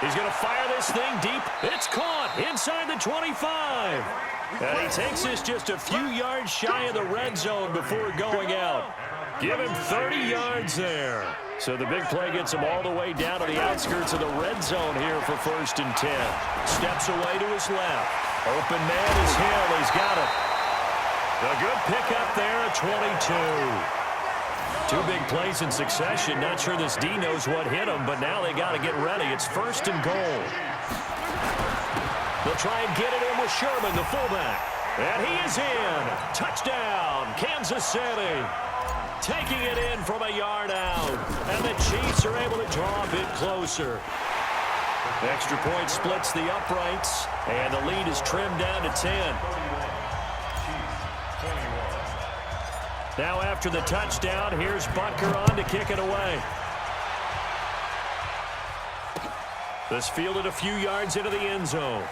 He's going to fire this thing deep. It's caught inside the 25. And he takes this just a few yards shy of the red zone before going out. Give him 30 yards there. So the big play gets him all the way down to the outskirts of the red zone here for 1st and 10. Steps away to his left. Open man is Hill. He's got it. A good pickup there at 22. 2 big plays in succession. Not sure this D knows what hit him, but now they got to get ready. It's 1st and goal. They'll try and get it in with Sherman, the fullback. And he is in. Touchdown, Kansas City. Taking it in from a yard out. And the Chiefs are able to draw a bit closer. Extra point splits the uprights, and the lead is trimmed down to 10. Now after the touchdown, here's Butker on to kick it away. This fielded a few yards into the end zone.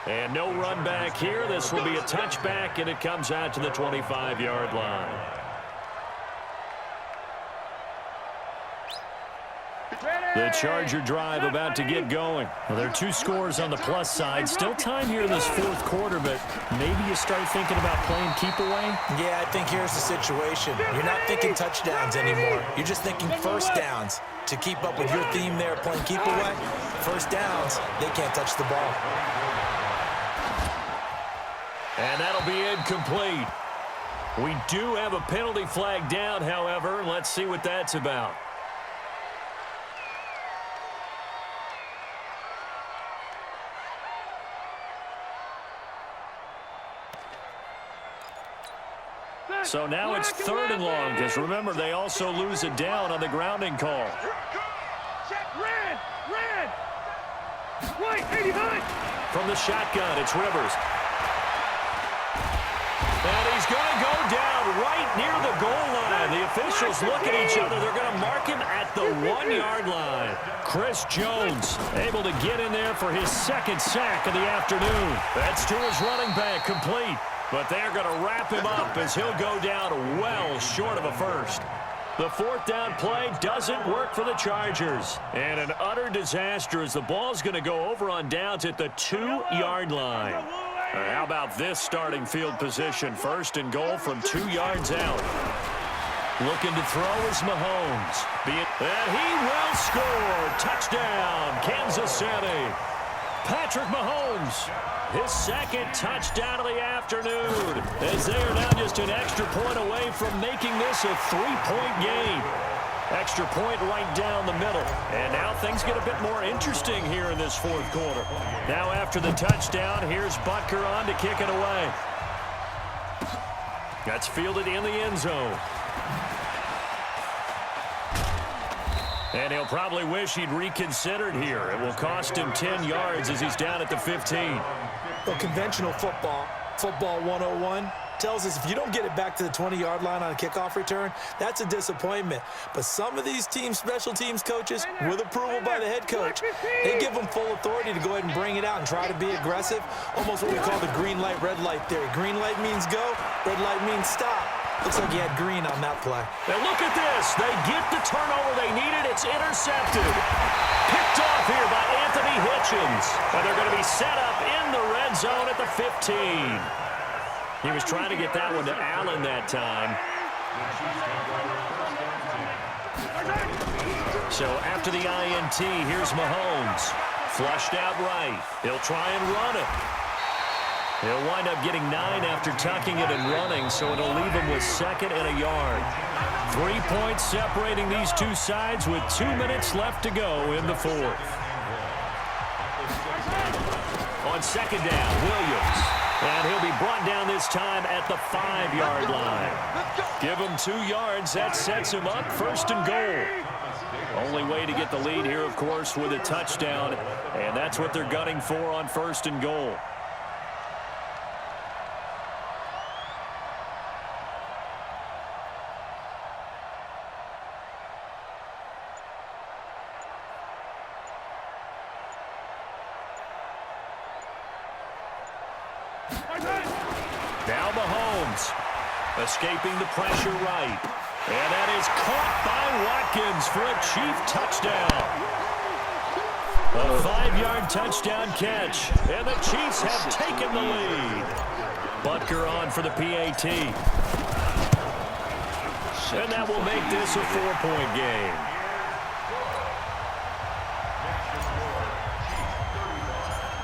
And no run back here. This will be a touchback, and it comes out to the 25-yard line. The Charger drive about to get going. Well, there are 2 scores on the plus side. Still time here in this 4th quarter, but maybe you start thinking about playing keep away? Yeah, I think here's the situation. You're not thinking touchdowns anymore. You're just thinking first downs. To keep up with your theme there, playing keep away, first downs, they can't touch the ball. And that'll be incomplete. We do have a penalty flag down, however. Let's see what that's about. So now it's 3rd and long, because remember, they also lose it down on the grounding call. From the shotgun, it's Rivers. And he's going to go down right near the goal line. The officials look at each other. They're going to mark him at the 1-yard line. Chris Jones able to get in there for his 2nd sack of the afternoon. That's to his running back, complete. But they're going to wrap him up as he'll go down well short of a first. The 4th down play doesn't work for the Chargers. And an utter disaster as the ball's going to go over on downs at the 2-yard line. How about this starting field position? 1st and goal from 2 yards out. Looking to throw is Mahomes. And he will score. Touchdown, Kansas City. Patrick Mahomes, his 2nd touchdown of the afternoon, as they are now just an extra point away from making this a 3-point game. Extra point right down the middle. And now things get a bit more interesting here in this 4th quarter. Now after the touchdown, here's Butker on to kick it away. That's fielded in the end zone. And he'll probably wish he'd reconsidered here. It will cost him 10 yards as he's down at the 15. Well, conventional football 101, tells us if you don't get it back to the 20-yard line on a kickoff return, that's a disappointment. But some of these teams, special teams coaches, with approval by the head coach, they give them full authority to go ahead and bring it out and try to be aggressive. Almost what we call the green light, red light theory. Green light means go, red light means stop. Looks like he had green on that play. And look at this. They get the turnover they needed. It's intercepted. Picked off here by Anthony Hitchens. And they're going to be set up in the red zone at the 15. He was trying to get that one to Allen that time. So after the INT, here's Mahomes. Flushed out right. He'll try and run it. He'll wind up getting 9 after tucking it and running, so it'll leave him with 2nd and a yard. 3 points separating these two sides with 2 minutes left to go in the 4th. On 2nd down, Williams. And he'll be brought down this time at the 5-yard line. Give him 2 yards. That sets him up 1st and goal. Only way to get the lead here, of course, with a touchdown. And that's what they're gunning for on 1st and goal. Now Mahomes, escaping the pressure right. And that is caught by Watkins for a Chief touchdown. A 5-yard touchdown catch. And the Chiefs have taken the lead. Butker on for the PAT. And that will make this a 4-point game.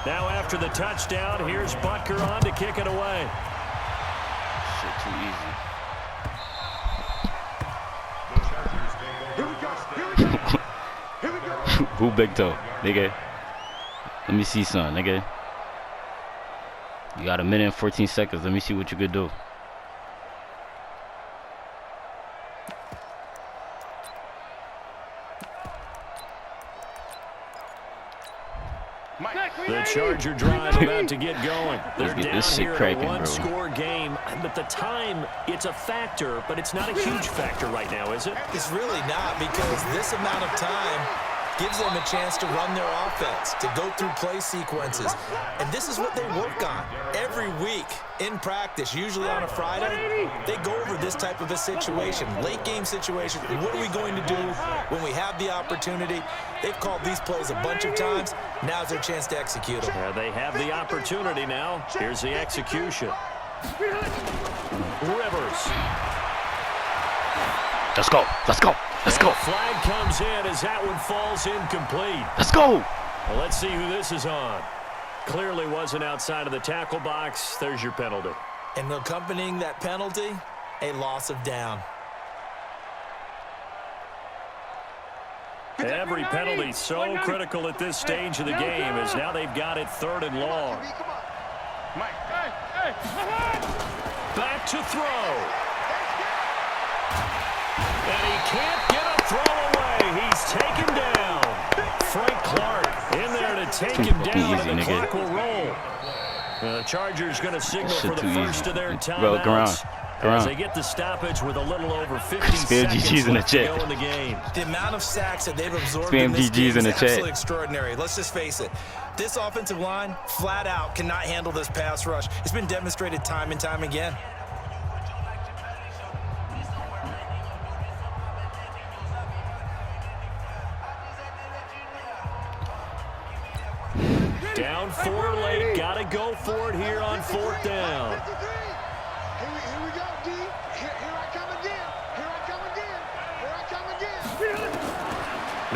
Now after the touchdown, here's Butker on to kick it away. Shit, too easy. Who big toe, nigga? Let me see son, nigga. You got 1 minute and 14 seconds. Let me see what you could do. The Charger drive about to get going. They're Let's get down this shit here cracking, in a bro. one-score game. But the time, it's a factor, but it's not a huge factor right now, is it? It's really not, because this amount of time gives them a chance to run their offense, to go through play sequences. And this is what they work on every week in practice, usually on a Friday. They go over this type of a situation, late game situation. What are we going to do when we have the opportunity? They've called these plays a bunch of times. Now's their chance to execute them. They have the opportunity now. Here's the execution. Rivers. Let's go. Let's go. Let's go. Flag comes in as that one falls incomplete. Let's go. Well, let's see who this is on. Clearly wasn't outside of the tackle box. There's your penalty. And accompanying that penalty, a loss of down. Every penalty so critical at this stage of the game, as now they've got it 3rd and long. Back to throw. And he can't get a throw away. He's taken down. Frank Clark in there to take him down, and the clock will roll. The Chargers going to signal for the first of their timeouts. As they get the stoppage with a little over 50 seconds left to go in the game. The amount of sacks that they've absorbed in this game is absolutely extraordinary. Let's just face it. This offensive line, flat out, cannot handle this pass rush. It's been demonstrated time and time again. Down 4 late. Got to go for it here on 4th down. Here we go, D. Here I come again. Here I come again. Here I come again.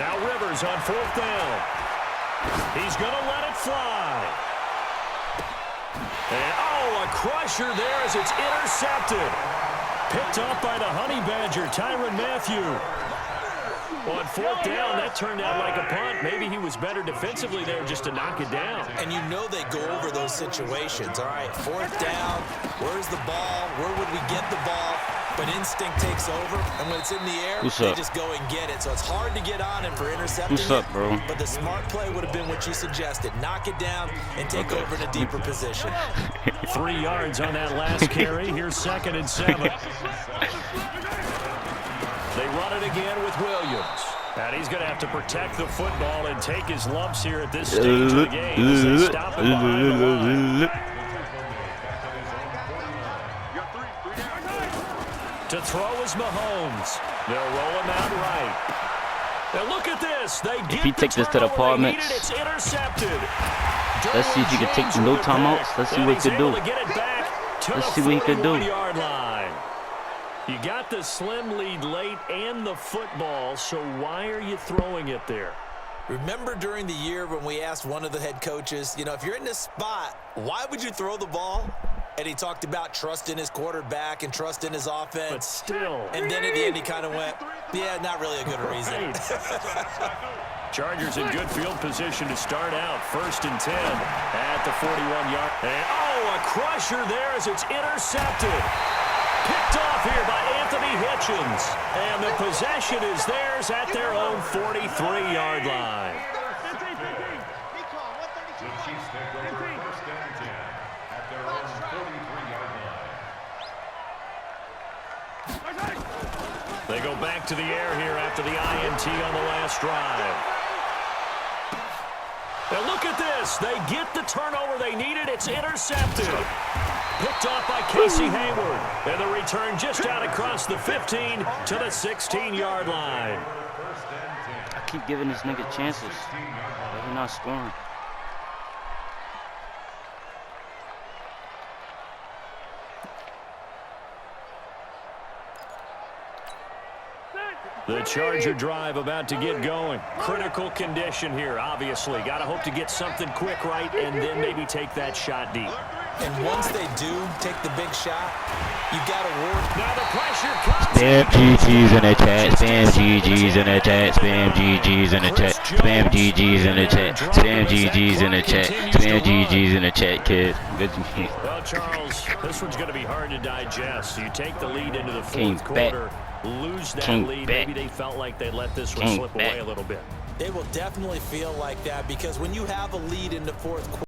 Now Rivers on 4th down. He's going to let it fly. And, a crusher there as it's intercepted. Picked up by the Honey Badger, Tyrann Mathieu. On 4th down, that turned out like a punt. Maybe he was better defensively there just to knock it down. And you know they go over those situations. All right, 4th down, where's the ball? Where would we get the ball? But instinct takes over, and when it's in the air, they just go and get it. So it's hard to get on him for intercepting it, bro? But the smart play would have been what you suggested. Knock it down and take over in a deeper position. 3 yards on that last carry. Here's 2nd and 7. They run it again with Williams. And he's going to have to protect the football and take his lumps here at this stage of the game as they stop it behind the line. To throw is Mahomes. They'll roll him out right. Now look at this. They get if he takes this to the apartments, it's intercepted. Let's see if he can take no timeouts. Let's see what he can do. Let's see what he can do. You got the slim lead late and the football, so why are you throwing it there? Remember during the year when we asked one of the head coaches, if you're in this spot, why would you throw the ball? And he talked about trust in his quarterback and trust in his offense. But still. And then at the end he kind of went, yeah, not really a good reason. Chargers in good field position to start out. 1st and 10 at the 41-yard. And a crusher there as it's intercepted. Picked off here by Anthony Hitchens. And the possession is theirs at their own 43-yard line. They go back to the air here after the INT on the last drive. And look at this. They get the turnover they needed. It's intercepted. Picked off by Casey Hayward. And the return just out across the 15 to the 16-yard line. I keep giving this nigga chances. But he's not scoring. The Charger drive about to get going. Critical condition here, obviously. Got to hope to get something quick right and then maybe take that shot deep. And once they do take the big shot, you got to work. Now the pressure comes. Spam GG's in the chat. Spam GG's in the chat. Spam GG's in the chat. Spam GG's in the chat. Spam GG's in the chat. Spam GG's in the chat, kid. Good. Well, Charles, this one's going to be hard to digest. So you take the lead into the fourth quarter, lose that lead. Maybe they felt like they let this one slip away a little bit. They will definitely feel like that because when you have a lead in the fourth quarter,